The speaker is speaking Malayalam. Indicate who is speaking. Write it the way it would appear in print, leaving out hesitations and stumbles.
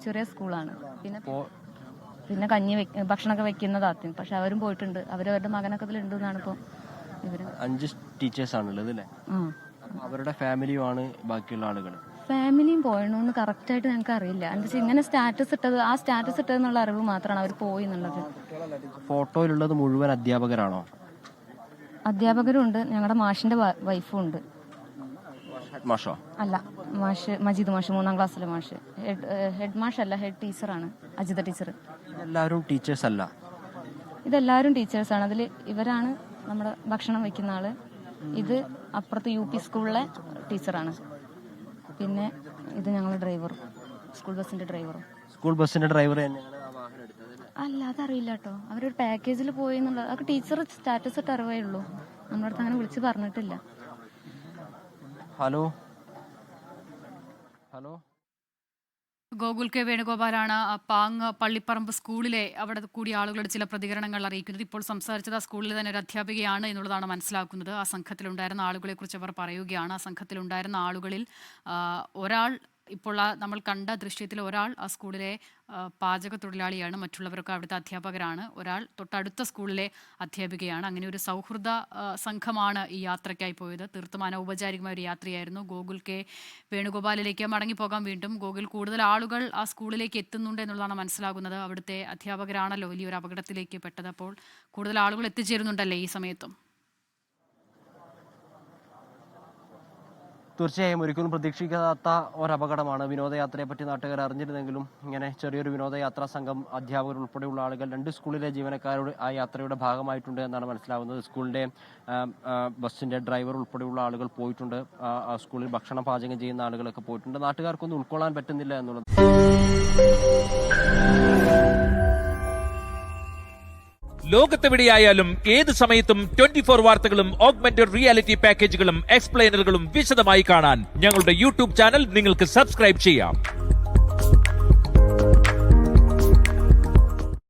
Speaker 1: ചെറിയ സ്കൂളാണ്. പിന്നെ ഭക്ഷണമൊക്കെ വെക്കുന്നതാത്തിന്. പക്ഷെ അവരും പോയിട്ടുണ്ട്. അവരവരുടെ മകനൊക്കെ ഇതിലുണ്ട് എന്നാണ് ഇപ്പോൾ ഇവര്
Speaker 2: 5 ടീച്ചേഴ്സ് ആണുള്ളത് അല്ലേ? അവരുടെ ഫാമിലിയുമാണ് ബാക്കിയുള്ള ആളുകൾ.
Speaker 1: ഫാമിലിയും പോയണോന്ന് കറക്റ്റ് ആയിട്ട് ഞങ്ങൾക്ക് അറിയില്ല. എന്താ വെച്ചാൽ ഇങ്ങനെ സ്റ്റാറ്റസ് ഇട്ടതെന്നുള്ള അറിവ് മാത്രമാണ് അവർ പോയി എന്നുള്ളത്.
Speaker 2: ഫോട്ടോയിലുള്ളത് മുഴുവൻ അധ്യാപകരാണോ?
Speaker 1: അധ്യാപകരും ഉണ്ട്, ഞങ്ങളുടെ മാഷിന്റെ വൈഫും ഉണ്ട്.
Speaker 2: മാഷോ?
Speaker 1: അല്ല, മാഷ് മജീദ് മാഷ്, 3ാം ക്ലാസ്സിലെ മാഷ്. ഹെഡ് മാഷ് അല്ല, ഹെഡ് ടീച്ചറാണ് അജിത ടീച്ചർ.
Speaker 2: എല്ലാവരും ടീച്ചേഴ്സ് അല്ല?
Speaker 1: ഇതെല്ലാവരും ടീച്ചേഴ്സാണ്. അതിൽ ഇവരാണ് നമ്മുടെ ഭക്ഷണം വെക്കുന്ന ആള്. ഇത് അപ്പുറത്ത് UP സ്കൂളിലെ ടീച്ചറാണ്. പിന്നെ ഇത് ഞങ്ങളുടെ ഡ്രൈവറും, സ്കൂൾ ബസിന്റെ ഡ്രൈവറും.
Speaker 2: സ്കൂൾ ബസിന്റെ ഡ്രൈവർ
Speaker 1: അല്ല, അതറിയില്ല കേട്ടോ. അവരൊരു പാക്കേജിൽ പോയി എന്നുള്ളത് അതൊക്കെ ടീച്ചർ സ്റ്റാറ്റസ് ഇട്ട് അറിവേ ഉള്ളൂ. നമ്മുടെ അടുത്ത് അങ്ങനെ വിളിച്ച് പറഞ്ഞിട്ടില്ല.
Speaker 2: ഹലോ.
Speaker 3: ഗോകുൽ കെ വേണുഗോപാലാണ് പാങ് പള്ളിപ്പറമ്പ് സ്കൂളിലെ അവിടെ കൂടി ആളുകളുടെ ചില പ്രതികരണങ്ങൾ അറിയിക്കുന്നത്. ഇപ്പോൾ സംസാരിച്ചത് ആ സ്കൂളിൽ തന്നെ ഒരു അധ്യാപികയാണ് എന്നുള്ളതാണ് മനസ്സിലാക്കുന്നത്. ആ സംഘത്തിലുണ്ടായിരുന്ന ആളുകളെക്കുറിച്ച് അവർ പറയുകയാണ്. ആ സംഘത്തിലുണ്ടായിരുന്ന ആളുകളിൽ ഒരാൾ, ഇപ്പോൾ നമ്മൾ കണ്ട ദൃശ്യത്തിൽ ഒരാൾ ആ സ്കൂളിലെ പാചക തൊഴിലാളിയാണ്. മറ്റുള്ളവരൊക്കെ അവിടുത്തെ അധ്യാപകരാണ്. ഒരാൾ തൊട്ടടുത്ത സ്കൂളിലെ അധ്യാപികയാണ്. അങ്ങനെ ഒരു സൗഹൃദ സംഘമാണ് ഈ യാത്രയ്ക്കായി പോയത്. തീർത്തും അനൗപചാരികമായ ഒരു യാത്രയായിരുന്നു. ഗോകുൽ കെ വേണുഗോപാലിലേക്ക് മടങ്ങിപ്പോകാം. വീണ്ടും ഗോകുൽ, കൂടുതൽ ആളുകൾ ആ സ്കൂളിലേക്ക് എത്തുന്നുണ്ട് എന്നുള്ളതാണ് മനസ്സിലാകുന്നത്. അവിടുത്തെ അധ്യാപകരാണല്ലോ വലിയൊരു അപകടത്തിലേക്ക് പെട്ടത്. അപ്പോൾ കൂടുതൽ ആളുകൾ എത്തിച്ചേരുന്നുണ്ടല്ലേ ഈ സമയത്തും?
Speaker 2: തീർച്ചയായും ഒരിക്കലും പ്രതീക്ഷിക്കാത്ത ഒരപകടമാണ്. വിനോദയാത്രയെ പറ്റി നാട്ടുകാർ അറിഞ്ഞിരുന്നെങ്കിലും ഇങ്ങനെ ചെറിയൊരു വിനോദയാത്രാ സംഘം, അധ്യാപകർ ഉൾപ്പെടെയുള്ള ആളുകൾ 2 സ്കൂളിലെ ജീവനക്കാരോട് ആ യാത്രയുടെ ഭാഗമായിട്ടുണ്ട് എന്നാണ് മനസ്സിലാവുന്നത്. സ്കൂളിന്റെ ബസ്സിന്റെ ഡ്രൈവർ ഉൾപ്പെടെയുള്ള ആളുകൾ പോയിട്ടുണ്ട്. സ്കൂളിൽ ഭക്ഷണം പാചകം ചെയ്യുന്ന ആളുകളൊക്കെ പോയിട്ടുണ്ട്. നാട്ടുകാർക്കൊന്നും ഉൾക്കൊള്ളാൻ പറ്റുന്നില്ല എന്നുള്ളത്.
Speaker 4: ലോകത്തെവിടെയായാലും ഏത് സമയത്തും 24 വാർത്തകളും ഓഗ്മെന്റഡ് റിയാലിറ്റി പാക്കേജുകളും എക്സ്പ്ലെയിനറുകളും വിശദമായി കാണാൻ ഞങ്ങളുടെ YouTube ചാനൽ നിങ്ങൾക്ക് സബ്സ്ക്രൈബ് ചെയ്യാം.